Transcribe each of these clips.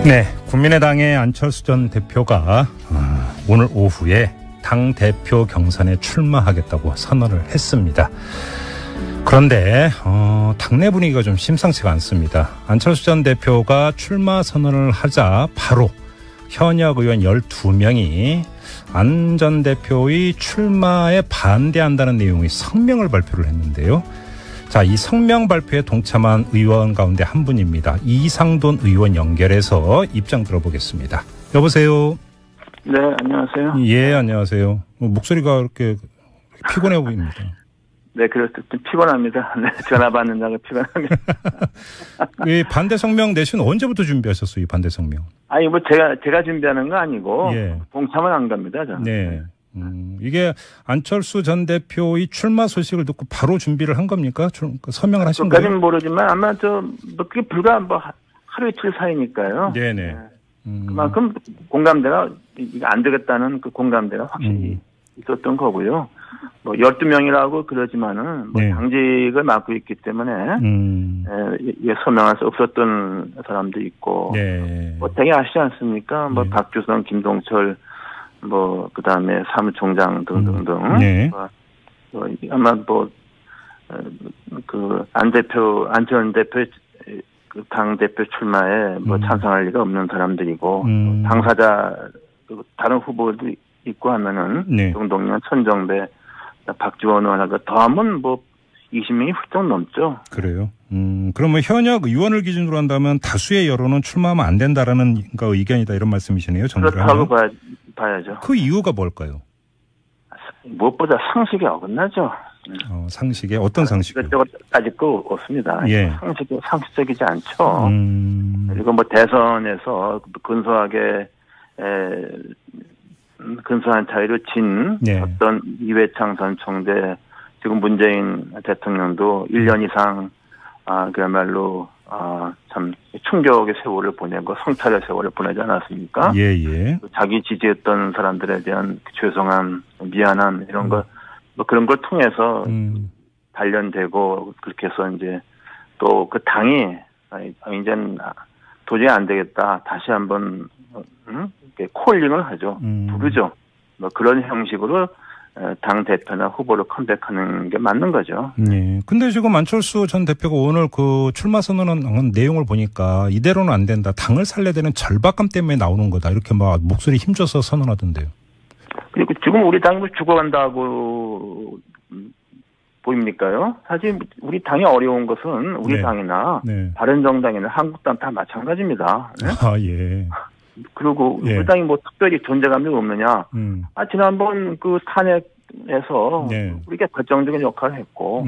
네, 국민의당의 안철수 전 대표가 오늘 오후에 당 대표 경선에 출마하겠다고 선언을 했습니다. 그런데 당내 분위기가 좀 심상치가 않습니다. 안철수 전 대표가 출마 선언을 하자 바로 현역 의원 12명이 안 전 대표의 출마에 반대한다는 내용의 성명을 발표를 했는데요. 자, 이 성명 발표에 동참한 의원 가운데 한 분입니다. 이상돈 의원 연결해서 입장 들어보겠습니다. 여보세요. 네, 안녕하세요. 예, 안녕하세요. 목소리가 이렇게 피곤해 보입니다. 네, 좀 피곤합니다. 네, 전화 받는다고 피곤합니다. 이 반대 성명 내신 언제부터 준비하셨어요, 이 반대 성명? 아니, 뭐 제가 준비하는 거 아니고 예. 동참은 안 갑니다, 저는. 네. 이게 안철수 전 대표의 출마 소식을 듣고 바로 준비를 한 겁니까? 서명을 하신 거예요? 그까지는 모르지만 아마 그게 불과 하루 이틀 사이니까요. 네네. 그만큼 공감대가 이게 안 되겠다는 그 공감대가 확실히 있었던 거고요. 뭐 12명이라고 그러지만은 뭐 네. 당직을 맡고 있기 때문에 이게 서명할 수 없었던 사람도 있고 네. 뭐 되게 아시지 않습니까? 뭐 네. 박주선, 김동철 뭐 그다음에 사무총장 등등등. 네. 아마 안 전 대표 그 당 대표 출마에 뭐 찬성할 리가 없는 사람들이고 당사자 다른 후보도 있고 하면은 네. 정동영, 천정배, 박지원 의원하고 더하면 뭐 20명이 훌쩍 넘죠. 그래요. 그러면 현역 의원을 기준으로 한다면 다수의 여론은 출마하면 안 된다라는 의견이다 이런 말씀이시네요. 그렇다고 봐야죠. 그 이유가 뭘까요? 무엇보다 상식에 어긋나죠. 상식에 어떤 상식이요? 이것저것 따질 거 없습니다. 예. 상식적이지 않죠. 그리고 뭐 대선에서 근소한 차이로 진 예. 어떤 이회창 전 총재 지금 문재인 대통령도 1년 이상 그야말로 참 충격의 세월을 보내고 성찰의 세월을 보내지 않았습니까? 예예. 자기 지지했던 사람들에 대한 죄송함, 미안함 이런 거 뭐 그런 걸 통해서 단련되고 그렇게 해서 이제 또 그 당이 이제는 도저히 안 되겠다 다시 한번 콜링을 하죠. 부르죠. 뭐 그런 형식으로 당 대표나 후보를 컴백하는 게 맞는 거죠. 예. 근데 지금 안철수 전 대표가 오늘 그 출마 선언한 내용을 보니까 이대로는 안 된다. 당을 살려야 되는 절박감 때문에 나오는 거다. 이렇게 막 목소리 힘줘서 선언하던데요. 그리고 지금 우리 당이 죽어간다고 보입니까요? 사실 우리 당이 어려운 것은 우리 네. 당이나 네. 바른정당이나 한국당 다 마찬가지입니다. 네? 예. 그리고 예. 우리 당이 뭐 특별히 존재감이 없느냐? 지난번 그 탄핵에서 네. 우리가 결정적인 역할을 했고,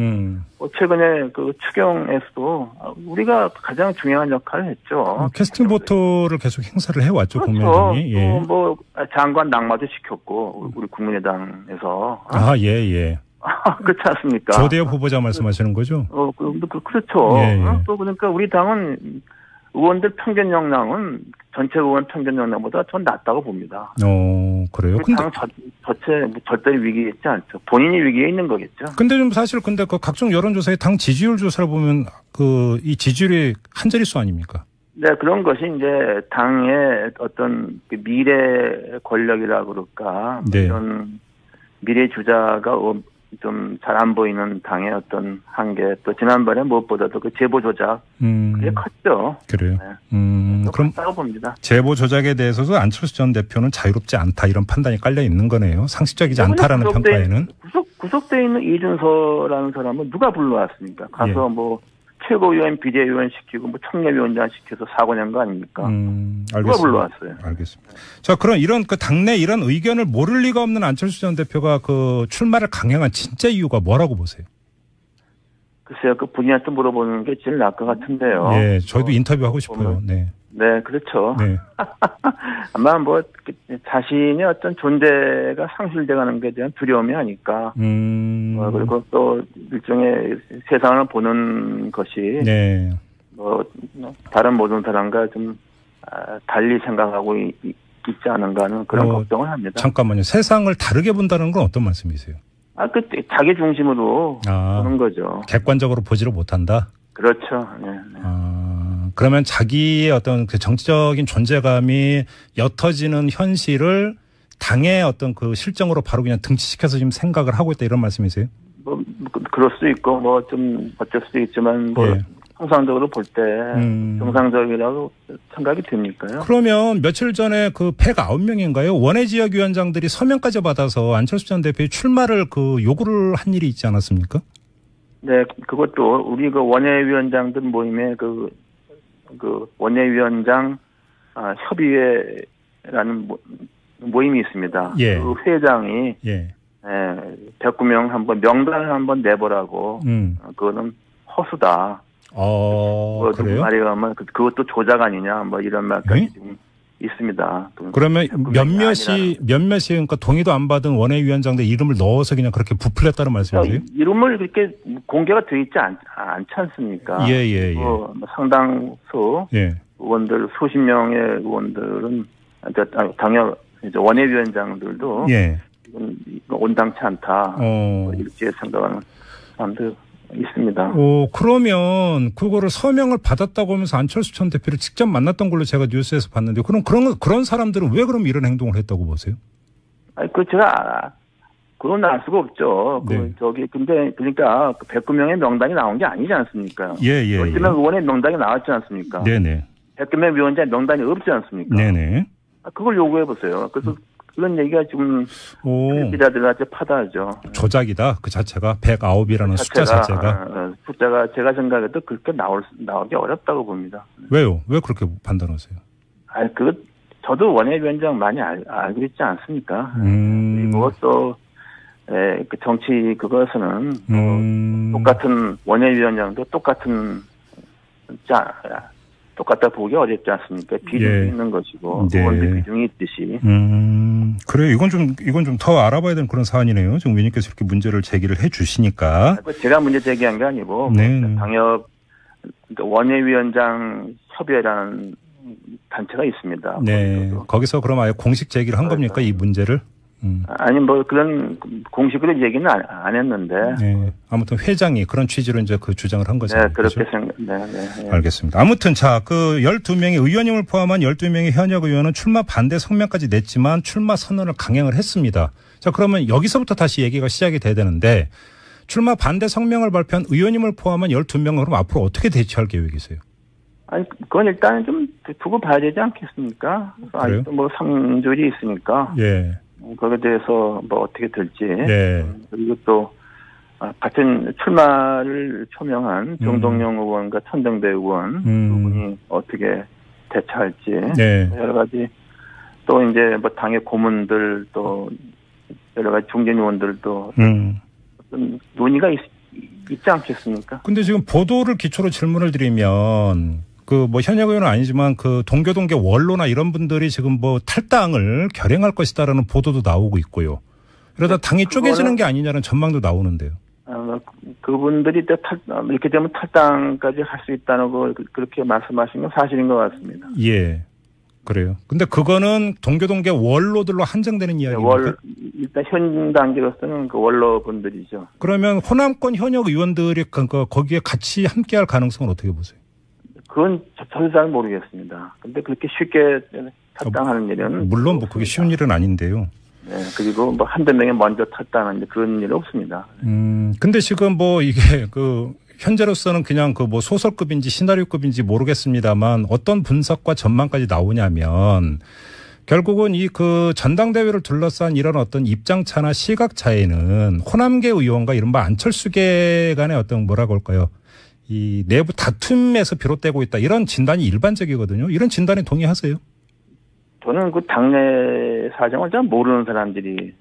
최근에 그 추경에서도 우리가 가장 중요한 역할을 했죠. 캐스팅 보트를 계속 행사를 해왔죠. 그렇죠. 국민의당이. 예. 또 뭐 장관 낙마도 시켰고 우리 국민의당에서. 예. 그렇지 않습니까? 조대엽 후보자 말씀하시는 거죠? 그렇죠. 예. 또 그러니까 우리 당은 의원들 평균 역량은 전체 의원 평균 역량보다 전 낮다고 봅니다. 그래요? 우리 당은 절대 위기에 있지 않죠. 본인이 위기에 있는 거겠죠. 근데 좀 사실 그 각종 여론조사의 당 지지율 조사를 보면 이 지지율이 한 자릿수 아닙니까? 네, 그런 것이 이제 당의 어떤 그 미래 권력이라 그럴까. 네. 이런 미래 주자가 좀 잘 안 보이는 당의 어떤 한계, 또 지난번에 무엇보다도 그 제보 조작 그게 컸죠. 그래요. 네. 그럼 컸다고 봅니다. 제보 조작에 대해서도 안철수 전 대표는 자유롭지 않다 이런 판단이 깔려 있는 거네요. 상식적이지 않다라는 평가에는. 구속돼 있는 이준서라는 사람은 누가 불러왔습니까? 가서 뭐 최고위원, 비대위원 시키고 뭐 청년위원장 시켜서 사고 낸 거 아닙니까? 알겠습니다. 누가 불러왔어요? 알겠습니다. 자, 그럼 이런 당내 이런 의견을 모를 리가 없는 안철수 전 대표가 그 출마를 강행한 진짜 이유가 뭐라고 보세요? 글쎄요, 그 분야한테 물어보는 게 제일 나을 것 같은데요. 네, 저희도 인터뷰하고 싶어요. 네, 그렇죠. 네. 아마 뭐 자신의 어떤 존재가 상실돼가는 것에 대한 두려움이 아닐까. 그리고 또 일종의 세상을 보는 것이 네. 뭐 다른 모든 사람과 좀 달리 생각하고 있지 않은가 하는 그런 걱정을 합니다. 잠깐만요. 세상을 다르게 본다는 건 어떤 말씀이세요? 자기 중심으로 보는 거죠. 객관적으로 보지를 못한다? 그렇죠. 네. 그러면 자기의 어떤 그 정치적인 존재감이 옅어지는 현실을 당의 어떤 그 실정으로 바로 그냥 등치시켜서 지금 생각을 하고 있다 이런 말씀이세요? 뭐 그럴 수도 있고 뭐 좀 어쩔 수도 있지만 뭐 예. 통상적으로 볼 때 정상적이라고 생각이 듭니까요? 그러면 며칠 전에 그 109명인가요? 원외지역위원장들이 서명까지 받아서 안철수 전 대표의 출마를 그 요구를 한 일이 있지 않았습니까? 네, 그것도 우리 그 원외위원장들 모임에 그 원외위원장 협의회라는 모임이 있습니다. 예. 그 회장이 예. 109명 한번 명단을 한번 내보라고. 그거는 허수다. 그래요? 말이 가면 그것도 조작 아니냐 뭐 이런 말까지 지금 있습니다. 그러면 몇몇이 그러니까 동의도 안 받은 원외위원장들 이름을 넣어서 그냥 그렇게 부풀렸다는 말씀이세요? 이름을 그렇게 공개가 돼 있지 않지 않습니까? 예. 상당수 의원들 수십 명의 의원들은 당연 원외위원장들도 온당치 않다 이렇게 생각하는 사람들 있습니다. 그러면 그거를 서명을 받았다고 하면서 안철수 전 대표를 직접 만났던 걸로 제가 뉴스에서 봤는데 그럼 그런 사람들은 왜 그럼 이런 행동을 했다고 보세요? 제가 그건 알 수가 없죠. 네. 근데 그러니까 109명의 명단이 나온 게 아니지 않습니까? 예. 12명 의원의 명단이 나왔지 않습니까? 네네. 109명 위원장의 명단이 없지 않습니까? 네네. 그걸 요구해 보세요. 그래서 그런 얘기가 지금 기자들한테 파다하죠. 조작이다 그 자체가 109이라는 숫자 자체가 제가 생각해도 그렇게 나오기 어렵다고 봅니다. 왜요? 왜 그렇게 판단하세요? 저도 원외위원장 많이 알고 있지 않습니까? 그리고 또 그 정치 그것은 똑같은 원외위원장도 똑같다 보기 어렵지 않습니까? 비중이 있는 것이고 의원들 비중이 있듯이. 그래요. 이건 좀 더 알아봐야 되는 그런 사안이네요. 지금 위원님께서 이렇게 문제를 제기를 해주시니까. 제가 문제 제기한 게 아니고 당협 원외위원장 협의회라는 단체가 있습니다. 네. 거기서 그럼 아예 공식 제기를 한 겁니까 이 문제를? 아니 뭐 그런 공식으로 얘기는 안 했는데. 네. 아무튼 회장이 그런 취지로 이제 그 주장을 한 거죠. 네, 그렇게 생각. 네. 알겠습니다. 아무튼 그 12명의 의원님을 포함한 12명의 현역 의원은 출마 반대 성명까지 냈지만 출마 선언을 강행을 했습니다. 자, 그러면 여기서부터 다시 얘기가 시작이 돼야 되는데 출마 반대 성명을 발표한 의원님을 포함한 12명은 그럼 앞으로 어떻게 대처할 계획이세요? 아니, 그건 일단 좀 두고 봐야 되지 않겠습니까? 아직도 뭐 3줄이 있으니까. 예. 거기에 대해서 뭐 어떻게 될지. 네. 그리고 또 같은 출마를 표명한 정동영 의원과 천정배 의원 두 분이 어떻게 대처할지. 네. 여러 가지 또 이제 뭐 당의 고문들 또 여러 가지 중진 의원들도 어떤 논의가 있지 않겠습니까? 근데 지금 보도를 기초로 질문을 드리면 그 뭐 현역 의원은 아니지만 그 동교동계 원로나 이런 분들이 지금 뭐 탈당을 결행할 것이다라는 보도도 나오고 있고요. 그러다 당이 쪼개지는 게 아니냐는 전망도 나오는데요. 그분들이 이렇게 되면 탈당까지 할 수 있다는 거 그렇게 말씀하신 건 사실인 것 같습니다. 예. 그래요. 근데 그거는 동교동계 원로들로 한정되는 이야기입니까? 일단 현 단계로서는 그 원로분들이죠. 그러면 호남권 현역 의원들이 거기에 같이 함께할 가능성은 어떻게 보세요? 그건 저도 잘 모르겠습니다. 근데 그렇게 쉽게 탈당하는 일은 물론 뭐 그게 쉬운 일은 아닌데요. 네, 그리고 뭐 한두 명이 먼저 탈당하는 그런 일 없습니다. 근데 지금 뭐 이게 현재로서는 그냥 뭐 소설급인지 시나리오급인지 모르겠습니다만 어떤 분석과 전망까지 나오냐면 결국은 그 전당대회를 둘러싼 이런 어떤 입장차나 시각차에는 호남계 의원과 이른바 안철수계 간의 어떤 뭐라고 할까요? 이 내부 다툼에서 비롯되고 있다. 이런 진단이 일반적이거든요. 이런 진단에 동의하세요? 저는 그 당내 사정을 잘 모르는 사람들이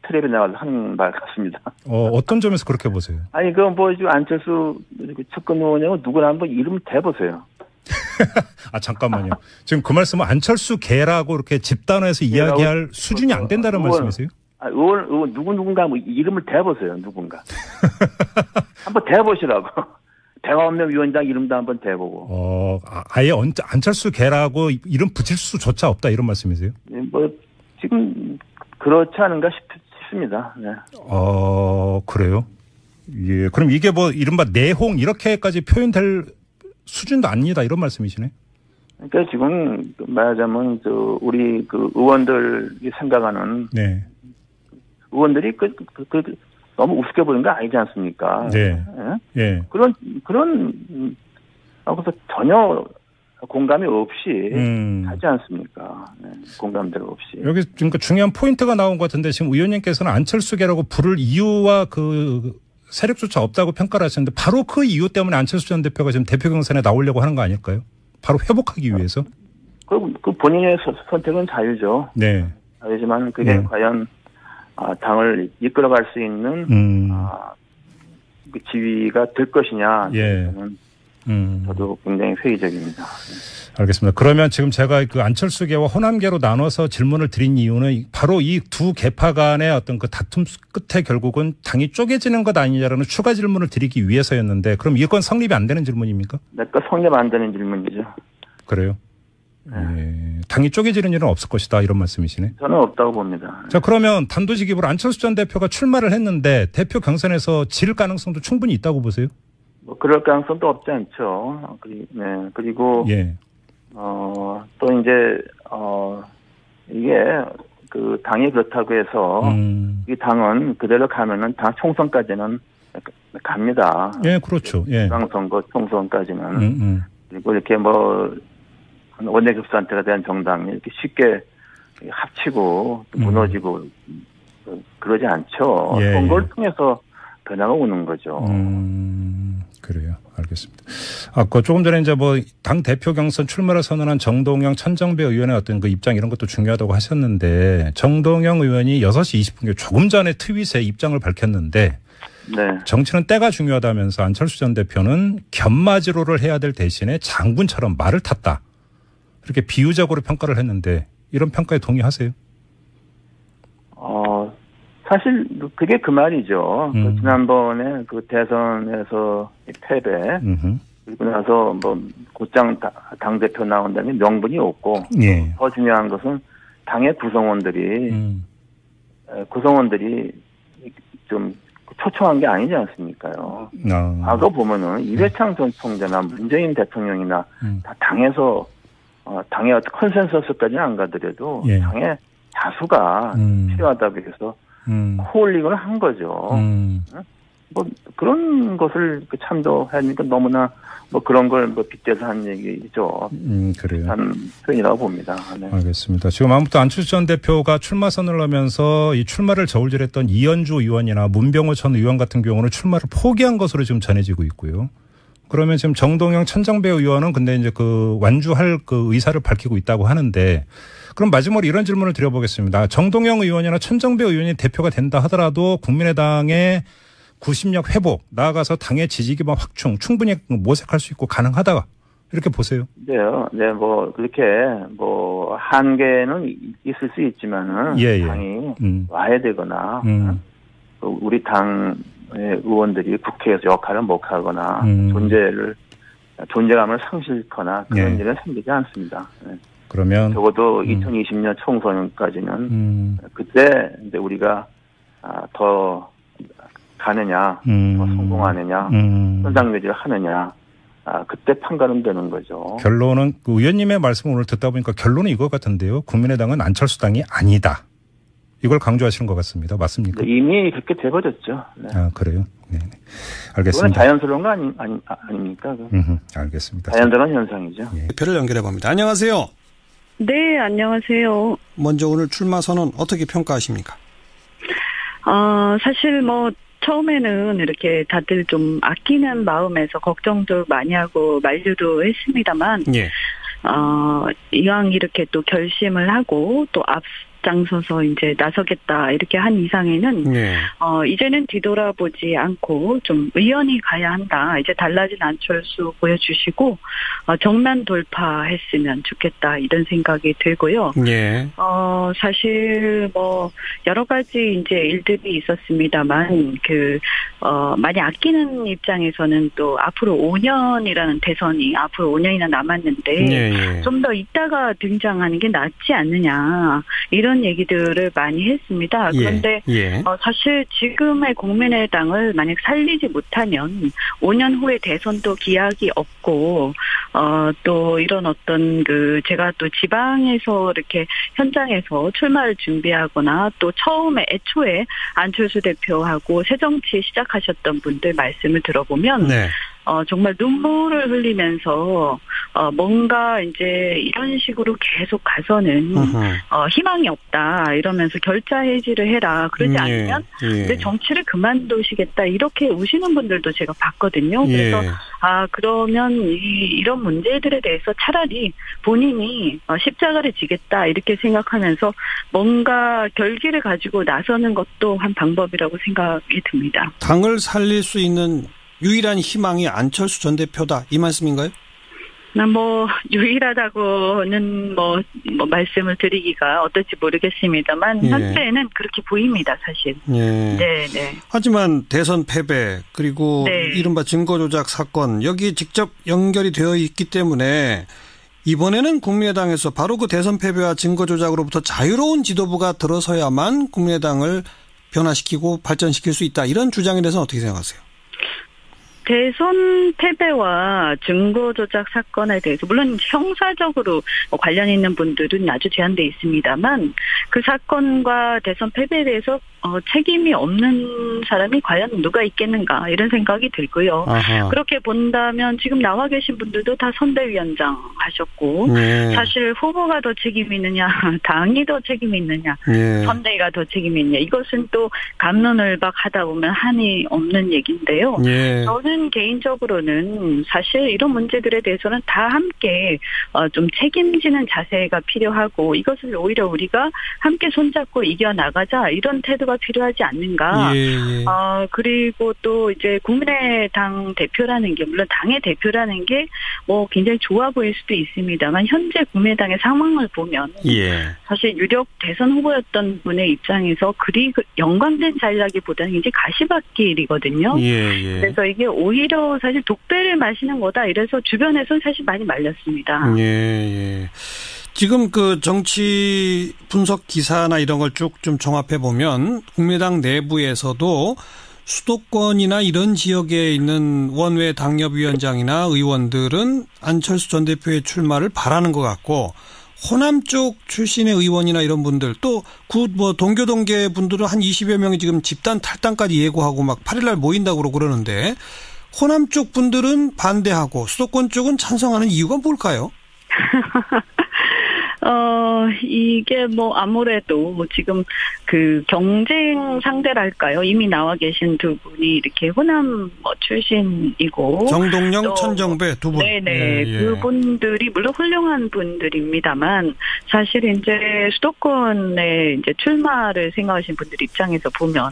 텔레비에 나와서 하는 말 같습니다. 어떤 점에서 그렇게 보세요? 아니, 안철수 측근 의원이고 누구나 한번 이름 대보세요. 잠깐만요. 지금 그 말씀은 안철수 개라고 이렇게 집단화해서 이야기할 수준이 안 된다는 말씀이세요? 의원 누군가 뭐 이름을 대보세요. 누군가. 한번 대보시라고. 대화 없는 위원장 이름도 한번 대보고. 아예 안철수 개라고 이름 붙일 수조차 없다 이런 말씀이세요? 뭐 지금 그렇지 않은가 싶습니다. 네. 그래요? 예. 그럼 이게 뭐 이른바 내홍 이렇게까지 표현될 수준도 아니다 이런 말씀이시네. 그러니까 지금 말하자면 우리 그 의원들이 생각하는 네. 의원들이 너무 우습게 보는 거 아니지 않습니까? 네. 예? 예. 그래서 전혀 공감이 없이 하지 않습니까? 네, 공감대로 없이. 여기 그러니까 중요한 포인트가 나온 것 같은데 지금 의원님께서는 안철수계라고 부를 이유와 그 세력조차 없다고 평가를 하셨는데 바로 그 이유 때문에 안철수 전 대표가 지금 대표 경선에 나오려고 하는 거 아닐까요? 바로 회복하기 위해서? 그 본인의 선택은 자유죠. 네. 자유지만 그게 과연 당을 이끌어갈 수 있는 그 지위가 될 것이냐. 예. 저도 굉장히 회의적입니다. 알겠습니다. 그러면 지금 제가 그 안철수계와 호남계로 나눠서 질문을 드린 이유는 바로 이 두 계파 간의 어떤 그 다툼 끝에 결국은 당이 쪼개지는 것 아니냐라는 추가 질문을 드리기 위해서였는데 그럼 이건 성립이 안 되는 질문입니까? 그러니까 성립 안 되는 질문이죠. 그래요? 예. 당이 쪼개지는 일은 없을 것이다 이런 말씀이시네. 저는 없다고 봅니다. 자 그러면 단도직입으로 안철수 전 대표가 출마를 했는데 대표 경선에서 질 가능성도 충분히 있다고 보세요? 뭐 그럴 가능성도 없지 않죠. 네. 그리고 예. 또 이제 이게 그 당이 그렇다고 해서 이 당은 그대로 가면은 당 총선까지는 갑니다. 예, 그렇죠. 예. 지방선거 총선까지는 그리고 이렇게 뭐 원내교섭단체가 대한 정당이 이렇게 쉽게 합치고 무너지고 그러지 않죠. 예, 선거를 통해서 변화가 오는 거죠. 그래요. 알겠습니다. 아까 조금 전에 이제 뭐 당 대표 경선 출마를 선언한 정동영, 천정배 의원의 어떤 그 입장 이런 것도 중요하다고 하셨는데 정동영 의원이 6시 20분께 조금 전에 트윗에 입장을 밝혔는데 네. 정치는 때가 중요하다면서 안철수 전 대표는 견마지로를 해야 될 대신에 장군처럼 말을 탔다. 이렇게 비유적으로 평가를 했는데 이런 평가에 동의하세요? 사실 그게 그 말이죠. 그 지난번에 그 대선에서 패배 그리고 나서 뭐 곧장 당 대표 나온다는 명분이 없고 예. 더 중요한 것은 당의 구성원들이 좀 초청한 게 아니지 않습니까요? 과거 보면은 이회창 전 총재나 문재인 대통령이나 다 당에서 당의 어떤 컨센서스까지는 안 가더라도 예. 당의 다수가 필요하다고 해서 코올링을 한 거죠. 뭐 그런 것을 참조하니까 너무나 뭐 그런 걸 뭐 빗대서 한 얘기죠. 그래요. 한 표현이라고 봅니다. 네. 알겠습니다. 지금 아무튼 안철수 전 대표가 출마 선언을 하면서 이 출마를 저울질했던 이현주 의원이나 문병호 전 의원 같은 경우는 출마를 포기한 것으로 지금 전해지고 있고요. 그러면 지금 정동영, 천정배 의원은 근데 이제 그 완주할 그 의사를 밝히고 있다고 하는데 그럼 마지막으로 이런 질문을 드려보겠습니다. 정동영 의원이나 천정배 의원이 대표가 된다 하더라도 국민의당의 구심력 회복, 나아가서 당의 지지 기반 확충 충분히 모색할 수 있고 가능하다. 이렇게 보세요. 네, 뭐 그렇게 뭐 한계는 있을 수 있지만은 당이 와야 되거나 우리 당의 의원들이 국회에서 역할을 못하거나 존재감을 상실거나 그런 일은 생기지 않습니다. 네. 그러면 적어도 2020년 총선까지는 그때 이제 우리가 더 가느냐, 더 성공하느냐, 현상 유지를 하느냐, 그때 판가름 되는 거죠. 결론은 그 의원님의 말씀을 오늘 듣다 보니까 결론은 이거 같은데요. 국민의당은 안철수당이 아니다. 이걸 강조하시는 것 같습니다. 맞습니까? 네, 이미 그렇게 돼버렸죠. 네. 그래요? 네. 알겠습니다. 그건 자연스러운 거 아닙니까? 알겠습니다. 자연스러운 현상이죠. 대표를 연결해 봅니다. 안녕하세요. 네, 안녕하세요. 먼저 오늘 출마 선언 어떻게 평가하십니까? 사실 뭐 처음에는 이렇게 다들 좀 아끼는 마음에서 걱정도 많이 하고 만류도 했습니다만, 예. 이왕 이렇게 또 결심을 하고 또 앞장서서 이제 나서겠다 이렇게 한 이상에는 예. 이제는 뒤돌아보지 않고 좀 의연히 가야 한다. 이제 달라진 안철수 보여주시고 정면 돌파했으면 좋겠다 이런 생각이 들고요. 예. 사실 뭐 여러 가지 이제 일들이 있었습니다만 많이 아끼는 입장에서는 또 앞으로 5년이라는 대선이 앞으로 5년이나 남았는데 좀 더 이따가 등장하는 게 낫지 않느냐 이런 이런 얘기들을 많이 했습니다. 그런데 사실 지금의 국민의당을 만약 살리지 못하면 5년 후에 대선도 기약이 없고 또 이런 어떤 제가 또 지방에서 이렇게 현장에서 출마를 준비하거나 또 처음에 애초에 안철수 대표하고 새정치 시작하셨던 분들 말씀을 들어보면 정말 눈물을 흘리면서 뭔가 이제 이런 식으로 계속 가서는 희망이 없다 이러면서 결자 해지를 해라. 그러지 않으면 내 정치를 그만두시겠다 이렇게 우시는 분들도 제가 봤거든요. 그래서 그러면 이런 문제들에 대해서 차라리 본인이 십자가를 지겠다 이렇게 생각하면서 뭔가 결기를 가지고 나서는 것도 한 방법이라고 생각이 듭니다. 당을 살릴 수 있는 유일한 희망이 안철수 전 대표다 이 말씀인가요? 유일하다고는 말씀을 드리기가 어떨지 모르겠습니다만 현재는 그렇게 보입니다, 사실. 네. 하지만 대선 패배 그리고 이른바 증거조작 사건 여기 직접 연결이 되어 있기 때문에 이번에는 국민의당에서 바로 그 대선 패배와 증거조작으로부터 자유로운 지도부가 들어서야만 국민의당을 변화시키고 발전시킬 수 있다. 이런 주장에 대해서는 어떻게 생각하세요? 대선 패배와 증거조작 사건에 대해서 물론 형사적으로 관련 있는 분들은 아주 제한돼 있습니다만 그 사건과 대선 패배에 대해서 책임이 없는 사람이 과연 누가 있겠는가 이런 생각이 들고요. 그렇게 본다면 지금 나와 계신 분들도 다 선대위원장 하셨고 사실 후보가 더 책임이 있느냐 당이 더 책임이 있느냐 선대위가 더 책임이 있느냐 이것은 또 갑론을박 하다 보면 한이 없는 얘기인데요. 저는 개인적으로는 사실 이런 문제들에 대해서는 다 함께 좀 책임지는 자세가 필요하고 이것을 오히려 우리가 함께 손잡고 이겨나가자 이런 태도가 필요하지 않는가. 그리고 또 이제 국민의당 대표라는 게 물론 당의 대표라는 게 굉장히 좋아 보일 수도 있습니다만 현재 국민의당의 상황을 보면 사실 유력 대선 후보였던 분의 입장에서 그리 연관된 자리라기보다는 이제 가시밭길이거든요. 그래서 이게 오히려 사실 독배를 마시는 거다. 이래서 주변에서는 사실 많이 말렸습니다. 지금 그 정치 분석 기사나 이런 걸 쭉 좀 종합해 보면 국민의당 내부에서도 수도권이나 이런 지역에 있는 원외 당협위원장이나 의원들은 안철수 전 대표의 출마를 바라는 것 같고 호남 쪽 출신의 의원이나 이런 분들 또 동교동계 분들은 한 20여 명이 지금 집단 탈당까지 예고하고 막 8일날 모인다고 그러는데 호남 쪽 분들은 반대하고 수도권 쪽은 찬성하는 이유가 뭘까요? 이게 아무래도 지금 그 경쟁 상대랄까요? 이미 나와 계신 두 분이 이렇게 호남 출신이고. 정동영, 천정배 두 분. 네네. 그분들이 물론 훌륭한 분들입니다만 사실 이제 수도권에 이제 출마를 생각하신 분들 입장에서 보면,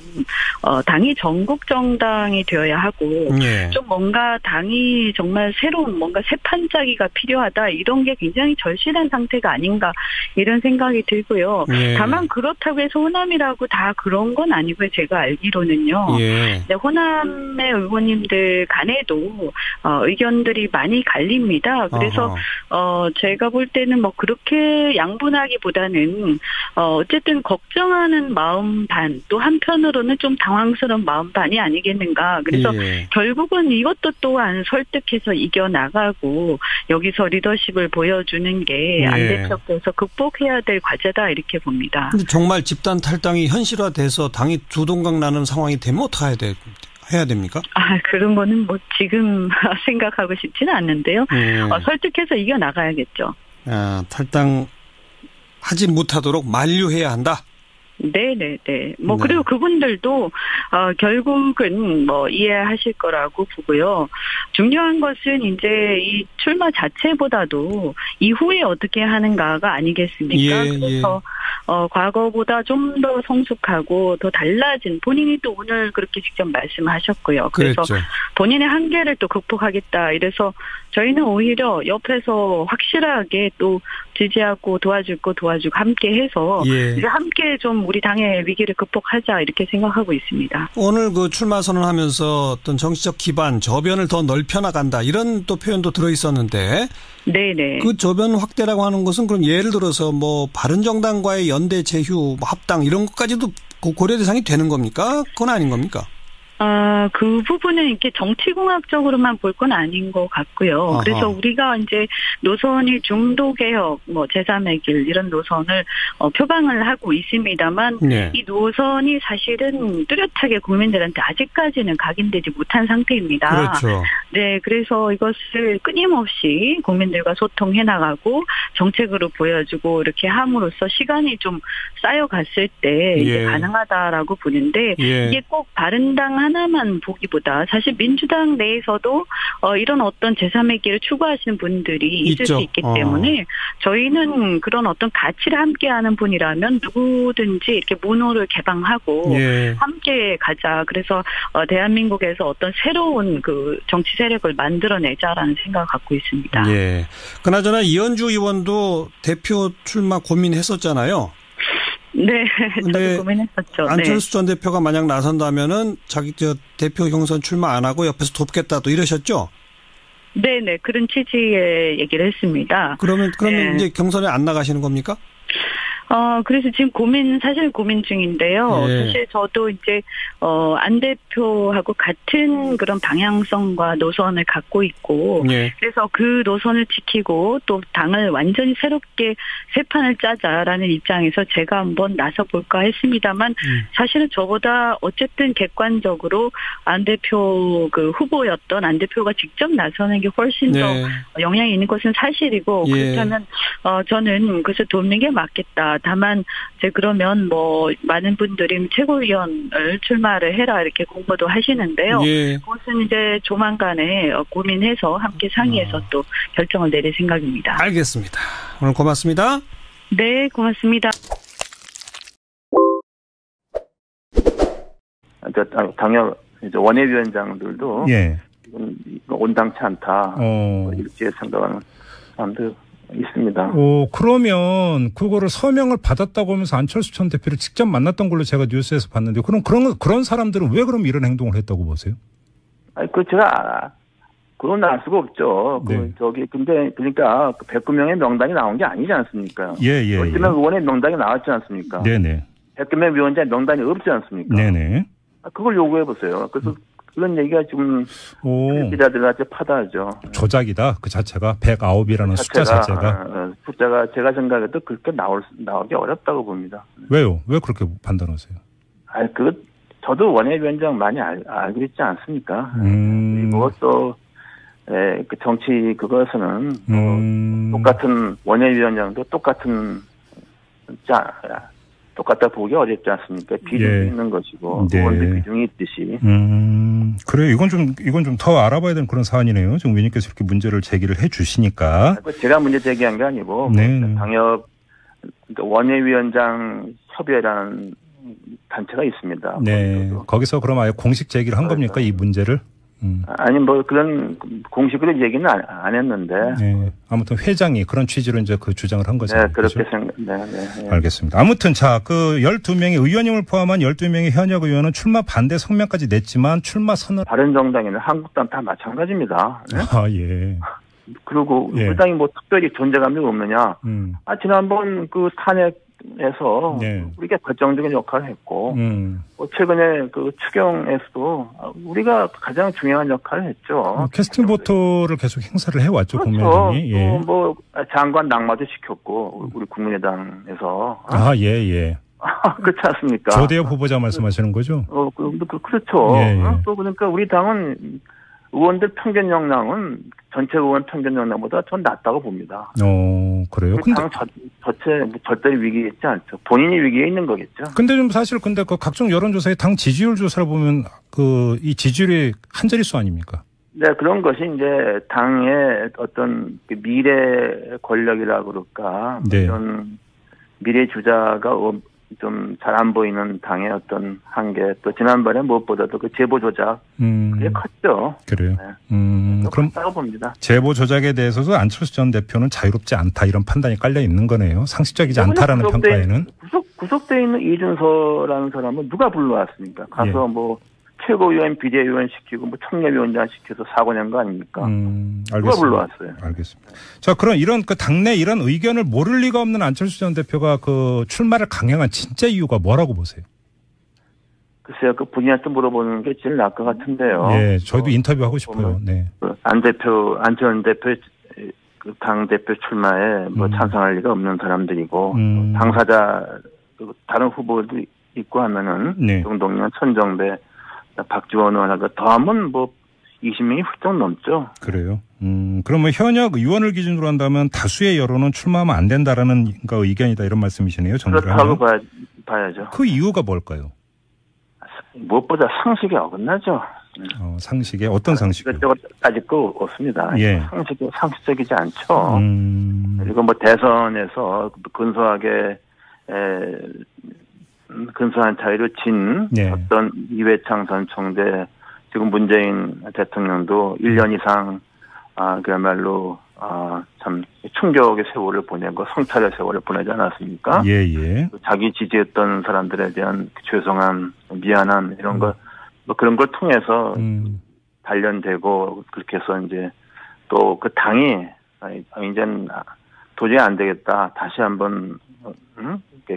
당이 전국 정당이 되어야 하고. 좀 뭔가 당이 정말 새로운 뭔가 새 판짜기가 필요하다. 이런 게 굉장히 절실한 상태가 아닌가. 이런 생각이 들고요. 다만 그렇다고 해서 호남이라고 다 그런 건 아니고요. 제가 알기로는요. 호남의 의원님들 간에도 의견들이 많이 갈립니다. 그래서 제가 볼 때는 그렇게 양분하기보다는 어쨌든 걱정하는 마음 반, 또 한편으로는 좀 당황스러운 마음 반이 아니겠는가. 그래서 결국은 이것도 또한 설득해서 이겨나가고 여기서 리더십을 보여주는 게 안 대표께서 극복해야 될 과제다 이렇게 봅니다. 근데 정말 집단 탈당이 현실화돼서 당이 두동강 나는 상황이 되면 어떻게 해야 됩니까? 그런 거는 지금 생각하고 싶지는 않는데요. 설득해서 이겨나가야겠죠. 탈당하지 못하도록 만류해야 한다. 네네네. 그리고 그분들도, 결국은 이해하실 거라고 보고요. 중요한 것은 이제 이 출마 자체보다도 이후에 어떻게 하는가가 아니겠습니까? 그래서, 과거보다 좀 더 성숙하고 더 달라진 본인이 또 오늘 그렇게 직접 말씀하셨고요. 그래서 본인의 한계를 또 극복하겠다. 이래서 저희는 오히려 옆에서 확실하게 또 지지하고 도와주고 함께 해서 이제 함께 좀 우리 당의 위기를 극복하자 이렇게 생각하고 있습니다. 오늘 그 출마 선언하면서 어떤 정치적 기반, 저변을 더 넓혀나간다 이런 또 표현도 들어있었는데 네네. 그 저변 확대라고 하는 것은 그럼 예를 들어서 바른정당과의 당과의 연대 제휴, 합당 이런 것까지도 고려 대상이 되는 겁니까? 그건 아닌 겁니까? 그 부분은 이렇게 정치공학적으로만 볼 건 아닌 것 같고요. 아하. 그래서 우리가 이제 노선이 중도개혁, 제3의 길 이런 노선을 표방을 하고 있습니다만 네. 이 노선이 사실은 뚜렷하게 국민들한테 아직까지는 각인되지 못한 상태입니다. 그렇죠. 네, 그래서 이것을 끊임없이 국민들과 소통해 나가고 정책으로 보여주고 이렇게 함으로써 시간이 좀 쌓여갔을 때 이제 가능하다라고 보는데 이게 꼭 바른당 하나만 보기보다 사실 민주당 내에서도 이런 어떤 제3의 길을 추구하시는 분들이 있을 수 있기 때문에 저희는 그런 어떤 가치를 함께하는 분이라면 누구든지 이렇게 문호를 개방하고 함께 가자. 그래서 대한민국에서 어떤 새로운 그 정치 세력을 만들어내자라는 생각을 갖고 있습니다. 예. 그나저나 이현주 의원도 대표 출마 고민했었잖아요. 네, 저도 고민했었죠. 안철수 전 대표가 만약 나선다면은 자기 대표 경선 출마 안 하고 옆에서 돕겠다 또 이러셨죠? 네네, 그런 취지의 얘기를 했습니다. 그러면 이제 경선에 안 나가시는 겁니까? 그래서 지금 사실 고민 중인데요. 사실 저도 이제, 안 대표하고 같은 그런 방향성과 노선을 갖고 있고, 그래서 그 노선을 지키고 또 당을 완전히 새롭게 새 판을 짜자라는 입장에서 제가 한번 나서볼까 했습니다만, 사실은 저보다 어쨌든 객관적으로 안 대표 그 후보였던 안 대표가 직접 나서는 게 훨씬 더 영향이 있는 것은 사실이고, 그렇다면, 저는 그래서 돕는 게 맞겠다. 다만 이제 그러면 많은 분들이 최고위원을 출마를 해라 이렇게 공보도 하시는데요. 그것은 이제 조만간에 고민해서 함께 상의해서 또 결정을 내릴 생각입니다. 알겠습니다. 오늘 고맙습니다. 네, 고맙습니다. 당협 원외위원장들도 온당치 않다 이렇게 생각하는 사람들 있습니다. 그러면 그거를 서명을 받았다고 하면서 안철수 전 대표를 직접 만났던 걸로 제가 뉴스에서 봤는데 그런 사람들은 왜 그럼 이런 행동을 했다고 보세요? 제가 그건 알 수가 없죠. 근데 그러니까 109명의 명단이 나온 게 아니지 않습니까? 어쩌면 의원의 명단이 나왔지 않습니까? 네네. 109명 위원장의 명단이 없지 않습니까? 네네. 그걸 요구해 보세요. 그래서 그런 얘기가 지금 기자들한테 파다하죠. 조작이다. 그 자체가 109이라는 숫자 자체가. 숫자가 제가 생각해도 그렇게 나오기 어렵다고 봅니다. 왜요? 왜 그렇게 판단하세요? 저도 원외위원장 많이 알고 있지 않습니까? 그리고 또 그 정치 그것은 똑같은 원외위원장도 똑같다 보기 어렵지 않습니까? 비중이 있는 것이고 의원도 비중이 있듯이. 그래요. 이건 좀 더 알아봐야 되는 그런 사안이네요. 지금 위원님께서 이렇게 문제를 제기를 해 주시니까. 제가 문제 제기한 게 아니고 당협 원외위원장 협의회라는 단체가 있습니다. 네. 거기서 그럼 아예 공식 제기를 한 겁니까? 이 문제를? 아니 그런 공식으로 얘기는 안 했는데. 네. 아무튼 회장이 그런 취지로 이제 그 주장을 한 거죠. 네, 그렇게 네. 알겠습니다. 아무튼 그 12명의 의원님을 포함한 12명의 현역 의원은 출마 반대 성명까지 냈지만 출마 선언. 바른정당이나 한국당 다 마찬가지입니다. 네? 예. 그리고 우리 당이 특별히 존재감이 없느냐? 지난번 그 탄핵에서 우리가 결정적인 역할을 했고, 최근에 그 추경에서도 우리가 가장 중요한 역할을 했죠. 캐스팅 보트를 계속 행사를 해왔죠, 그렇죠. 국민의당이. 또 장관 낙마도 시켰고, 우리 국민의당에서. 그렇지 않습니까? 조대엽 후보자 말씀하시는 거죠? 그렇죠. 또 그러니까 우리 당은 의원들 평균 역량은 전체 의원 평균 역량보다 전 낮다고 봅니다. 그래요? 근데 당 절대 위기에 있지 않죠. 본인이 위기에 있는 거겠죠. 근데 좀 사실 그 각종 여론조사에 당 지지율 조사를 보면 이 지지율이 한 자릿수 아닙니까? 네, 그런 것이 이제 당의 어떤 미래 권력이라고 그럴까. 이런 미래 주자가 좀 잘 안 보이는 당의 어떤 한계, 또 지난번에 무엇보다도 그 제보 조작 그게 컸죠. 그래요. 그럼 컸다고 봅니다. 제보 조작에 대해서도 안철수 전 대표는 자유롭지 않다 이런 판단이 깔려 있는 거네요. 상식적이지 않다라는 평가에는. 구속돼 있는 이준서라는 사람은 누가 불러왔습니까? 가서 최고위원, 비대위원 시키고 뭐 청년위원장 시켜서 사고 낸 거 아닙니까? 알겠습니다. 누가 불러왔어요? 알겠습니다. 자, 그럼 이런 그 당내 이런 의견을 모를 리가 없는 안철수 전 대표가 그 출마를 강행한 진짜 이유가 뭐라고 보세요? 글쎄요, 그 본인한테 물어보는 게 제일 나을 것 같은데요. 예, 저희도 인터뷰하고 싶어요. 네. 안 전 대표 그 당 대표 출마에 뭐 찬성할 리가 없는 사람들이고 당사자 다른 후보도 있고 하면은 네. 정동영, 천정배, 박지원 의원하고 더하면 뭐 20명이 훌쩍 넘죠. 그래요. 그러면 현역 의원을 기준으로 한다면 다수의 여론은 출마하면 안 된다라는 그 의견이다 이런 말씀이시네요. 그렇다고 봐야죠. 그 이유가 뭘까요? 무엇보다 상식에 어긋나죠. 상식에 어떤 상식이요? 이것저것 따질 거 없습니다. 예. 상식적이지 않죠. 그리고 뭐 대선에서 근소한 차이로 진 예. 어떤 이회창 전 총재 지금 문재인 대통령도 1년 이상 그야말로 참 충격의 세월을 보내고 성찰의 세월을 보내지 않았습니까? 예. 자기 지지했던 사람들에 대한 죄송함, 미안함 이런 거 뭐 그런 걸 통해서 단련되고 그렇게 해서 이제 또 그 당이 이제는 도저히 안 되겠다 다시 한번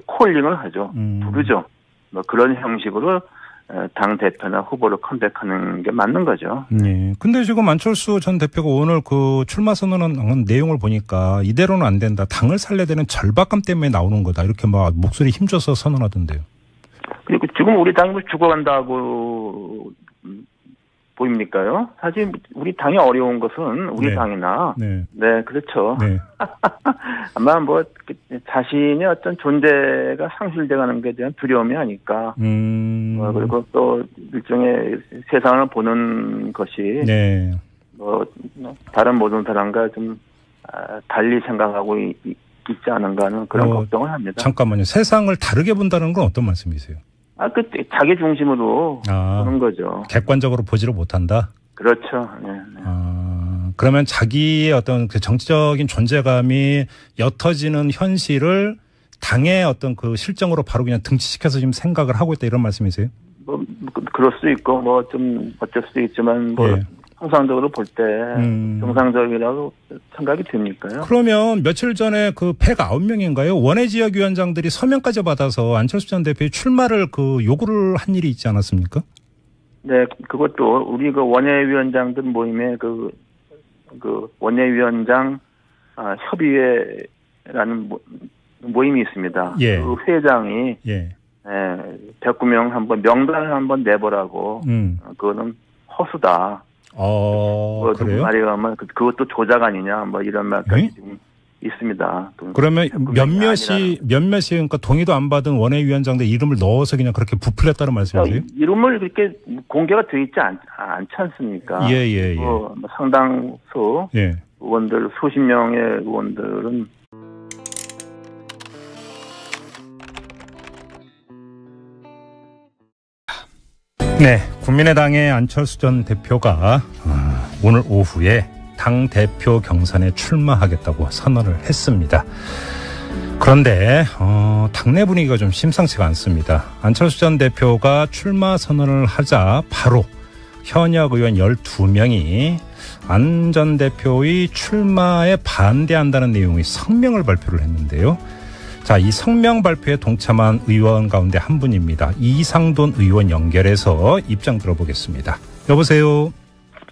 콜링을 하죠. 부르죠. 뭐 그런 형식으로 당 대표나 후보를 컴백하는 게 맞는 거죠. 예. 근데 지금 안철수 전 대표가 오늘 그 출마 선언한 내용을 보니까 이대로는 안 된다. 당을 살려야 되는 절박감 때문에 나오는 거다. 이렇게 막 목소리 힘줘서 선언하던데요. 그리고 지금 우리 당이 죽어간다고 보입니까요? 사실 우리 당이 어려운 것은 우리 네. 당이나 네, 그렇죠. 네. 아마 뭐 자신의 어떤 존재가 상실돼가는 것에 대한 두려움이 아닐까. 그리고 또 일종의 세상을 보는 것이 네. 뭐 다른 모든 사람과 좀 달리 생각하고 있지 않은가 하는 그런 걱정을 합니다. 잠깐만요. 세상을 다르게 본다는 건 어떤 말씀이세요? 자기 중심으로 보는 거죠. 객관적으로 보지를 못한다? 그렇죠. 네. 그러면 자기의 어떤 그 정치적인 존재감이 옅어지는 현실을 당의 어떤 그 실정으로 바로 그냥 등치시켜서 지금 생각을 하고 있다 이런 말씀이세요? 뭐 그럴 수도 있고 뭐 좀 어쩔 수도 있지만 뭐 예. 통상적으로 볼 때 정상적이라고 생각이 듭니까요? 그러면 며칠 전에 그 109명인가요? 원외 지역위원장들이 서명까지 받아서 안철수 전 대표의 출마를 그 요구를 한 일이 있지 않았습니까? 네, 그것도 우리 그 원외위원장들 모임에 그 원외위원장 협의회라는 모임이 있습니다. 예. 그 회장이 109명 한번 명단을 한번 내보라고 그거는 허수다. 그래요? 말이 가면 그것도 조작 아니냐 뭐 이런 말까지 지금 있습니다. 그러면 몇몇이 그러니까 동의도 안 받은 원외위원장들 이름을 넣어서 그냥 그렇게 부풀렸다는 말씀이세요? 이름을 그렇게 공개가 돼 있지 않지 않습니까? 예. 뭐 상당수 의원들 수십 명의 의원들은 네, 국민의당의 안철수 전 대표가 오늘 오후에 당대표 경선에 출마하겠다고 선언을 했습니다. 그런데 당내 분위기가 좀 심상치가 않습니다. 안철수 전 대표가 출마 선언을 하자 바로 현역 의원 12명이 안 전 대표의 출마에 반대한다는 내용의 성명을 발표를 했는데요. 자, 이 성명 발표에 동참한 의원 가운데 한 분입니다. 이상돈 의원 연결해서 입장 들어보겠습니다. 여보세요.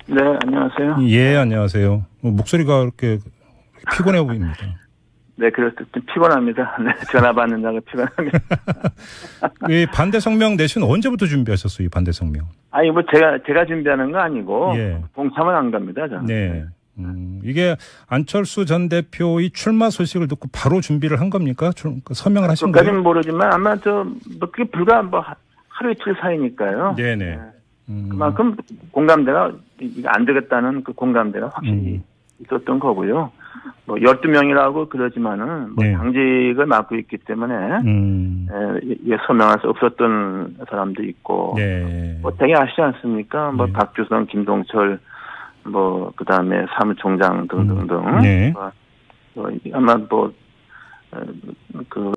네, 안녕하세요. 예, 안녕하세요. 목소리가 이렇게 피곤해 보입니다. 네, 그래서 좀 피곤합니다. 네, 전화 받는다고 피곤합니다. 이 반대 성명 내신 언제부터 준비하셨어요, 이 반대 성명? 아니, 뭐 제가 준비하는 거 아니고 동참은 안 갑니다, 저는. 네. 이게 안철수 전 대표의 출마 소식을 듣고 바로 준비를 한 겁니까? 서명을 하신 거예요? 그까지는 모르지만 아마 그게 불과 뭐 하루 이틀 사이니까요. 네네. 그만큼 공감대가 이게 안 되겠다는 그 공감대가 확실히 있었던 거고요. 뭐 12명이라고 그러지만은 뭐 당직을 맡고 있기 때문에 서명할 수 없었던 사람도 있고 뭐 되게 아시지 않습니까? 뭐 박주성, 김동철 뭐 그다음에 사무총장 등등등 아마 뭐 그